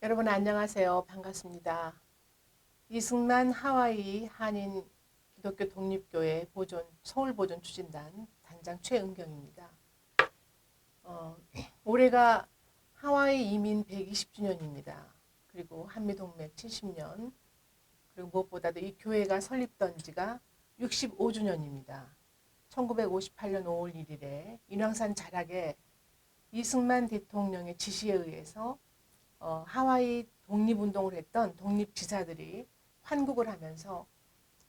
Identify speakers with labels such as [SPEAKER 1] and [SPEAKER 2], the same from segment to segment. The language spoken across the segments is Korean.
[SPEAKER 1] 여러분 안녕하세요. 반갑습니다. 이승만 하와이 한인 기독교 독립교회 보존 서울 보존 추진단 단장 최은경입니다. 어, 올해가 하와이 이민 120주년입니다. 그리고 한미동맹 70년, 그리고 무엇보다도 이 교회가 설립된 지가 65주년입니다. 1958년 5월 1일에 인왕산 자락에 이승만 대통령의 지시에 의해서 하와이 독립운동을 했던 독립지사들이 환국을 하면서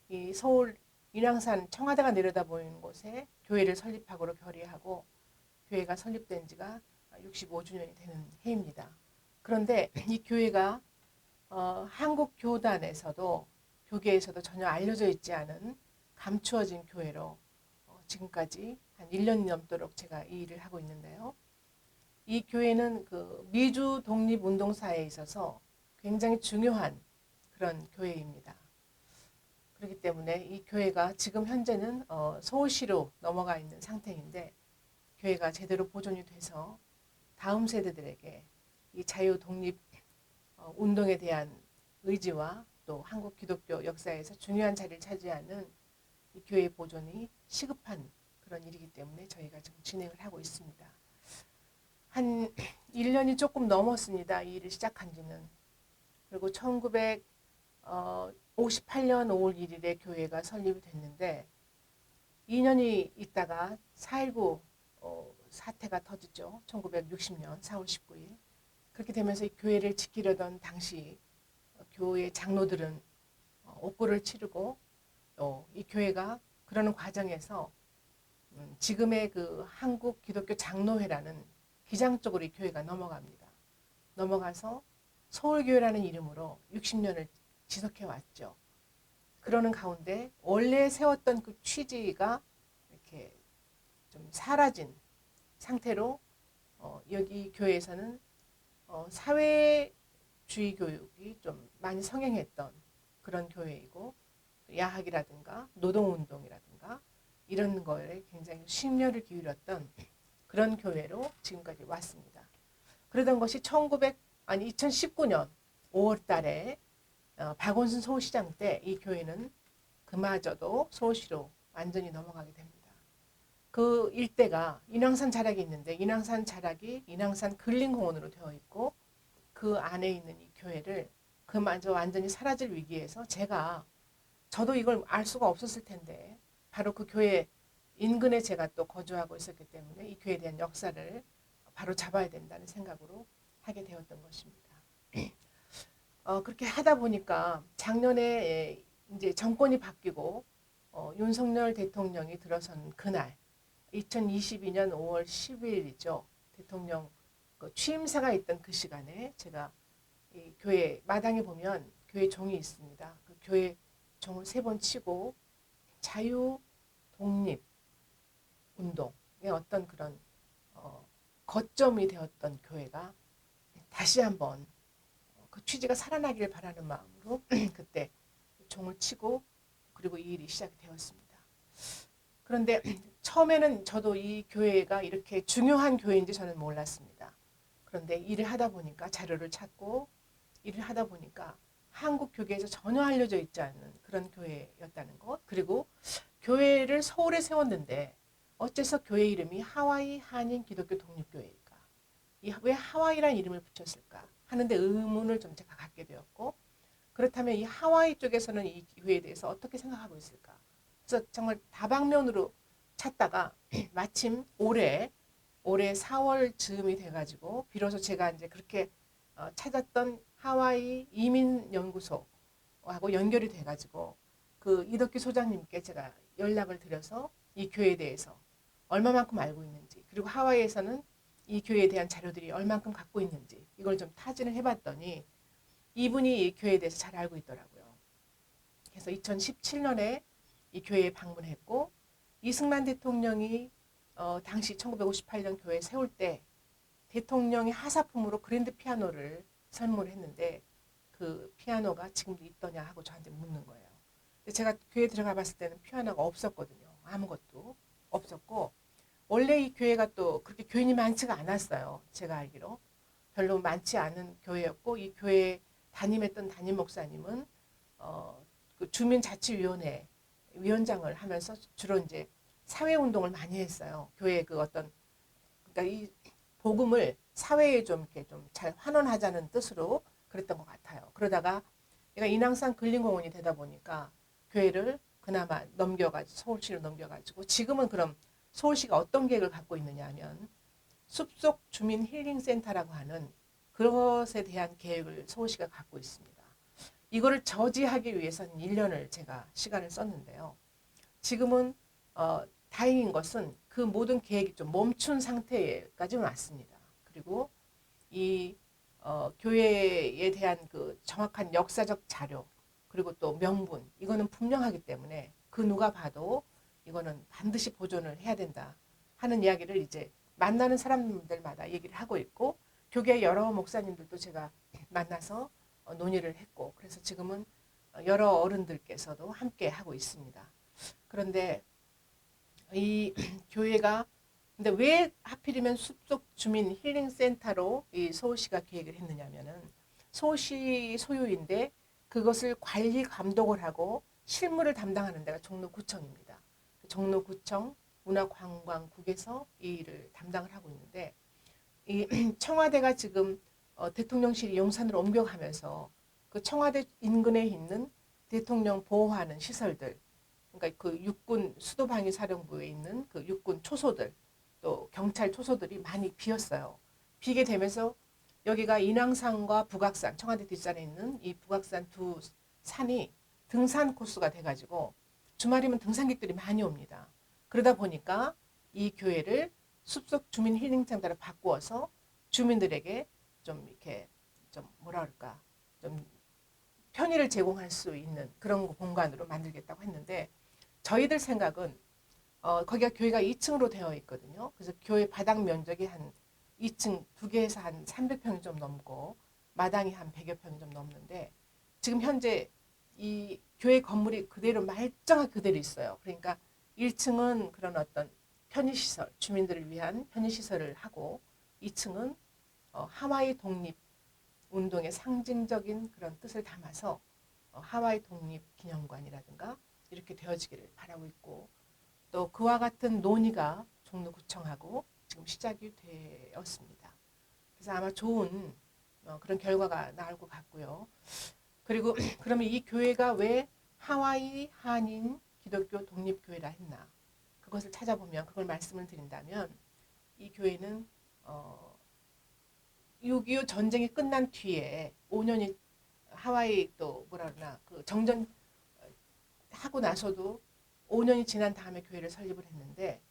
[SPEAKER 1] 이 서울 인왕산 청와대가 내려다 보이는 곳에 교회를 설립하고로 결의하고 교회가 설립된 지가 65주년이 되는 해입니다. 그런데 이 교회가 한국 교단에서도 교계에서도 전혀 알려져 있지 않은 감추어진 교회로 지금까지 한 1년이 넘도록 제가 이 일을 하고 있는데요. 이 교회는 그 미주 독립운동사에 있어서 굉장히 중요한 그런 교회입니다. 그렇기 때문에 이 교회가 지금 현재는 서울시로 넘어가 있는 상태인데 교회가 제대로 보존이 돼서 다음 세대들에게 이 자유 독립 운동에 대한 의지와 또 한국 기독교 역사에서 중요한 자리를 차지하는 이 교회 보존이 시급한 그런 일이기 때문에 저희가 지금 진행을 하고 있습니다. 한 1년이 조금 넘었습니다. 이 일을 시작한 지는. 그리고 1958년 5월 1일에 교회가 설립이 됐는데 2년이 있다가 4.19 사태가 터지죠. 1960년 4월 19일. 그렇게 되면서 이 교회를 지키려던 당시 교회 장로들은 옥고를 치르고 또 이 교회가 그러는 과정에서 지금의 그 한국 기독교 장로회라는 기장 쪽으로 이 교회가 넘어갑니다. 넘어가서 서울교회라는 이름으로 60년을 지속해 왔죠. 그러는 가운데 원래 세웠던 그 취지가 이렇게 좀 사라진 상태로 여기 교회에서는 사회주의 교육이 좀 많이 성행했던 그런 교회이고 야학이라든가 노동운동이라든가 이런 거에 굉장히 심려를 기울였던 그런 교회로 지금까지 왔습니다. 그러던 것이 2019년 5월 달에 박원순 서울시장 때 이 교회는 그마저도 서울시로 완전히 넘어가게 됩니다. 그 일대가 인왕산 자락이 있는데 인왕산 자락이 인왕산 근린공원으로 되어 있고 그 안에 있는 이 교회를 그마저 완전히 사라질 위기에서 저도 이걸 알 수가 없었을 텐데 바로 그 교회 인근에 제가 또 거주하고 있었기 때문에 이 교회에 대한 역사를 바로 잡아야 된다는 생각으로 하게 되었던 것입니다. 그렇게 하다 보니까 작년에 이제 정권이 바뀌고 윤석열 대통령이 들어선 그날 2022년 5월 10일이죠. 대통령 그 취임사가 있던 그 시간에 제가 이 교회 마당에 보면 교회 종이 있습니다. 그 교회 종을 3번 치고 자유 독립 운동의 어떤 그런 거점이 되었던 교회가 다시 한번 그 취지가 살아나기를 바라는 마음으로 그때 종을 치고 그리고 이 일이 시작이 되었습니다. 그런데 처음에는 저도 이 교회가 이렇게 중요한 교회인지 저는 몰랐습니다. 그런데 일을 하다 보니까 자료를 찾고 일을 하다 보니까 한국 교계에서 전혀 알려져 있지 않은 그런 교회였다는 것. 그리고 교회를 서울에 세웠는데 어째서 교회 이름이 하와이 한인 기독교 독립교회일까? 왜 하와이라는 이름을 붙였을까? 하는데 의문을 좀 제가 갖게 되었고 그렇다면 이 하와이 쪽에서는 이 교회에 대해서 어떻게 생각하고 있을까? 그래서 정말 다방면으로 찾다가 마침 올해 4월 즈음이 돼가지고 비로소 제가 이제 그렇게 찾았던 하와이 이민연구소하고 연결이 돼가지고 그 이덕기 소장님께 제가 연락을 드려서 이 교회에 대해서 얼마만큼 알고 있는지 그리고 하와이에서는 이 교회에 대한 자료들이 얼만큼 갖고 있는지 이걸 좀 타진을 해봤더니 이분이 이 교회에 대해서 잘 알고 있더라고요. 그래서 2017년에 이 교회에 방문했고 이승만 대통령이 당시 1958년 교회 세울 때 대통령이 하사품으로 그랜드 피아노를 선물했는데 그 피아노가 지금도 있더냐 하고 저한테 묻는 거예요. 근데 제가 교회 들어가 봤을 때는 피아노가 없었거든요. 아무것도 없었고 원래 이 교회가 또 그렇게 교인이 많지가 않았어요. 제가 알기로. 별로 많지 않은 교회였고 이 교회에 담임했던 담임 목사님은 그 주민자치위원회 위원장을 하면서 주로 이제 사회 운동을 많이 했어요. 교회 그 어떤 그러니까 이 복음을 사회에 좀 이렇게 좀 잘 환원하자는 뜻으로 그랬던 것 같아요. 그러다가 얘가 인왕산 근린공원이 되다 보니까 교회를 그나마 넘겨가지고 서울시로 넘겨가지고 지금은 그럼 서울시가 어떤 계획을 갖고 있느냐 하면 숲속 주민 힐링 센터라고 하는 그것에 대한 계획을 서울시가 갖고 있습니다. 이거를 저지하기 위해서는 1년을 제가 시간을 썼는데요. 지금은 다행인 것은 그 모든 계획이 좀 멈춘 상태까지 왔습니다. 그리고 이 교회에 대한 그 정확한 역사적 자료 그리고 또 명분 이거는 분명하기 때문에 그 누가 봐도 이거는 반드시 보존을 해야 된다 하는 이야기를 이제 만나는 사람들마다 얘기를 하고 있고 교계 여러 목사님들도 제가 만나서 논의를 했고 그래서 지금은 여러 어른들께서도 함께 하고 있습니다. 그런데 이 교회가 근데 왜 하필이면 숲속 주민 힐링 센터로 이 서울시가 계획을 했느냐면은 서울시 소유인데 그것을 관리 감독을 하고 실무를 담당하는 데가 종로구청입니다. 종로구청 문화관광국에서 이 일을 담당을 하고 있는데 이 청와대가 지금 대통령실이 용산으로 옮겨가면서 그 청와대 인근에 있는 대통령 보호하는 시설들 그러니까 그 육군 수도방위사령부에 있는 그 육군 초소들 또 경찰 초소들이 많이 비었어요. 비게 되면서 여기가 인왕산과 북악산 청와대 뒷산에 있는 이 북악산 두 산이 등산 코스가 돼가지고 주말이면 등산객들이 많이 옵니다. 그러다 보니까 이 교회를 숲속 주민 힐링센터로 바꾸어서 주민들에게 좀 이렇게 좀 뭐라 그럴까 좀 편의를 제공할 수 있는 그런 공간으로 만들겠다고 했는데 저희들 생각은 거기가 교회가 2층으로 되어 있거든요. 그래서 교회 바닥 면적이 한 2층 두 개에서 한 300평이 좀 넘고 마당이 한 100여 평이 좀 넘는데 지금 현재 이 교회 건물이 그대로 말짱하게 그대로 있어요. 그러니까 1층은 그런 어떤 편의시설, 주민들을 위한 편의시설을 하고 2층은 하와이 독립 운동의 상징적인 그런 뜻을 담아서 하와이 독립 기념관이라든가 이렇게 되어지기를 바라고 있고 또 그와 같은 논의가 종로구청하고 지금 시작이 되었습니다. 그래서 아마 좋은 그런 결과가 나올 것 같고요. 그리고 그러면 이 교회가 왜 하와이 한인 기독교 독립교회라 했나? 그것을 찾아보면 그걸 말씀을 드린다면 이 교회는 6.25 전쟁이 끝난 뒤에 5년이 하와이 또 뭐라 그러나 그 정전 하고 나서도 5년이 지난 다음에 교회를 설립을 했는데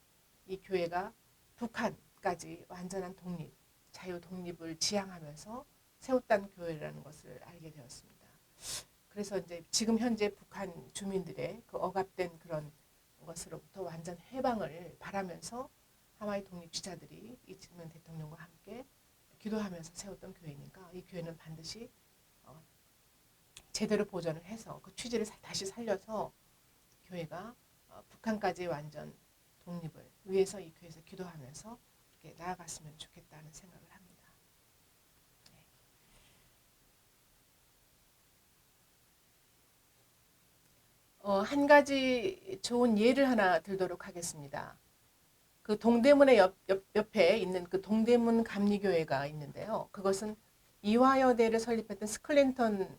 [SPEAKER 1] 이 교회가 북한까지 완전한 독립, 자유 독립을 지향하면서 세웠다는 교회라는 것을 알게 되었습니다. 그래서 이제 지금 현재 북한 주민들의 그 억압된 그런 것으로부터 완전 해방을 바라면서 하와이 독립 지자들이 이승만 대통령과 함께 기도하면서 세웠던 교회니까 이 교회는 반드시 제대로 보존을 해서 그 취지를 다시 살려서 교회가 북한까지 완전 독립을 위해서 이 교회에서 기도하면서 이렇게 나아갔으면 좋겠다는 생각을 합니다. 네. 한 가지 좋은 예를 하나 들도록 하겠습니다. 그 동대문의 옆에 있는 그 동대문 감리교회가 있는데요. 그것은 이화여대를 설립했던 스클린턴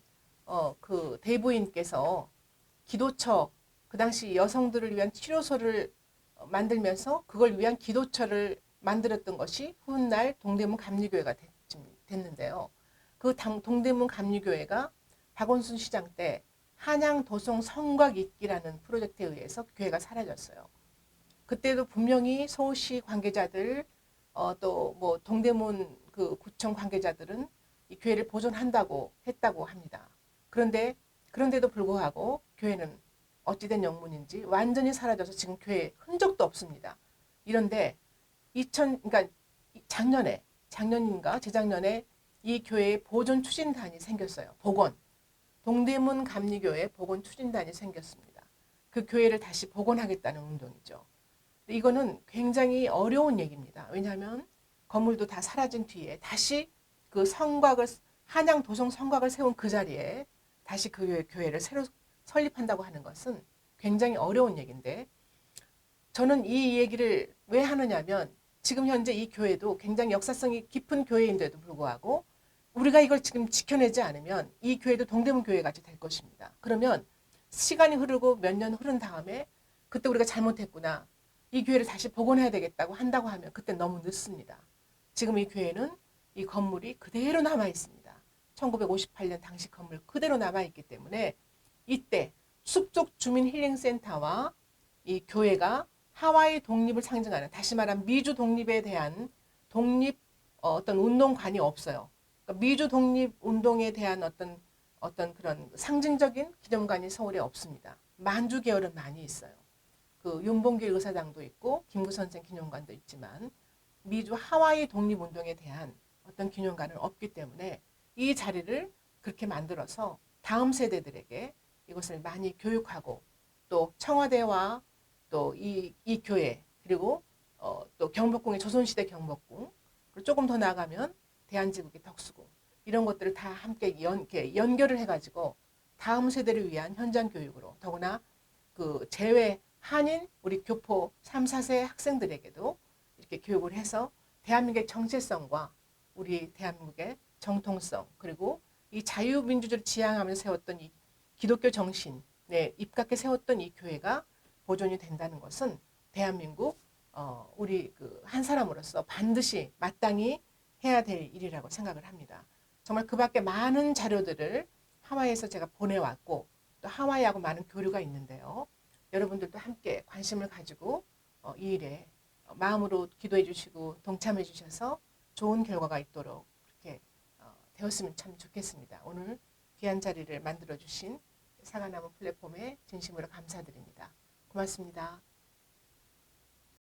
[SPEAKER 1] 그 대부인께서 기도처 그 당시 여성들을 위한 치료소를 만들면서 그걸 위한 기도처를 만들었던 것이 훗날 동대문 감리교회가 됐는데요. 그 동대문 감리교회가 박원순 시장 때 한양 도성 성곽 잇기라는 프로젝트에 의해서 교회가 사라졌어요. 그때도 분명히 서울시 관계자들 또 뭐 동대문 그 구청 관계자들은 이 교회를 보존한다고 했다고 합니다. 그런데도 불구하고 교회는 어찌된 영문인지 완전히 사라져서 지금 교회에 흔적도 없습니다. 이런데 그러니까 작년인가 재작년에 이 교회에 보존 추진단이 생겼어요. 동대문 감리교회 복원 추진단이 생겼습니다. 그 교회를 다시 복원하겠다는 운동이죠. 이거는 굉장히 어려운 얘기입니다. 왜냐하면 건물도 다 사라진 뒤에 다시 그 성곽을 한양 도성 성곽을 세운 그 자리에 다시 그 교회를 새로 설립한다고 하는 것은 굉장히 어려운 얘기인데 저는 이 얘기를 왜 하느냐면 지금 현재 이 교회도 굉장히 역사성이 깊은 교회인데도 불구하고 우리가 이걸 지금 지켜내지 않으면 이 교회도 동대문 교회 같이 될 것입니다. 그러면 시간이 흐르고 몇 년 흐른 다음에 그때 우리가 잘못했구나. 이 교회를 다시 복원해야 되겠다고 한다고 하면 그때 너무 늦습니다. 지금 이 교회는 이 건물이 그대로 남아 있습니다. 1958년 당시 건물 그대로 남아 있기 때문에 이때 숲속 주민 힐링센터와 이 교회가 하와이 독립을 상징하는 다시 말하면 미주 독립에 대한 독립 어떤 운동관이 없어요. 그러니까 미주 독립 운동에 대한 어떤 그런 상징적인 기념관이 서울에 없습니다. 만주 계열은 많이 있어요. 그 윤봉길 의사당도 있고 김구 선생 기념관도 있지만 미주 하와이 독립운동에 대한 어떤 기념관은 없기 때문에 이 자리를 그렇게 만들어서 다음 세대들에게 이것을 많이 교육하고 또 청와대와 또 이 교회 그리고 또 경복궁의 조선시대 경복궁 그리고 조금 더 나아가면 대한제국의 덕수궁 이런 것들을 다 함께 연결을 해가지고 다음 세대를 위한 현장 교육으로 더구나 그 재외 한인 우리 교포 3, 4세 학생들에게도 이렇게 교육을 해서 대한민국의 정체성과 우리 대한민국의 정통성 그리고 이 자유민주주의를 지향하면서 세웠던 이 기독교 정신에 입각해 세웠던 이 교회가 보존이 된다는 것은 대한민국 우리 그 한 사람으로서 반드시 마땅히 해야 될 일이라고 생각을 합니다. 정말 그 밖에 많은 자료들을 하와이에서 제가 보내왔고 또 하와이하고 많은 교류가 있는데요. 여러분들도 함께 관심을 가지고 이 일에 마음으로 기도해 주시고 동참해 주셔서 좋은 결과가 있도록 그렇게 되었으면 참 좋겠습니다. 오늘 귀한 자리를 만들어 주신 사과나무 플랫폼에 진심으로 감사드립니다. 고맙습니다.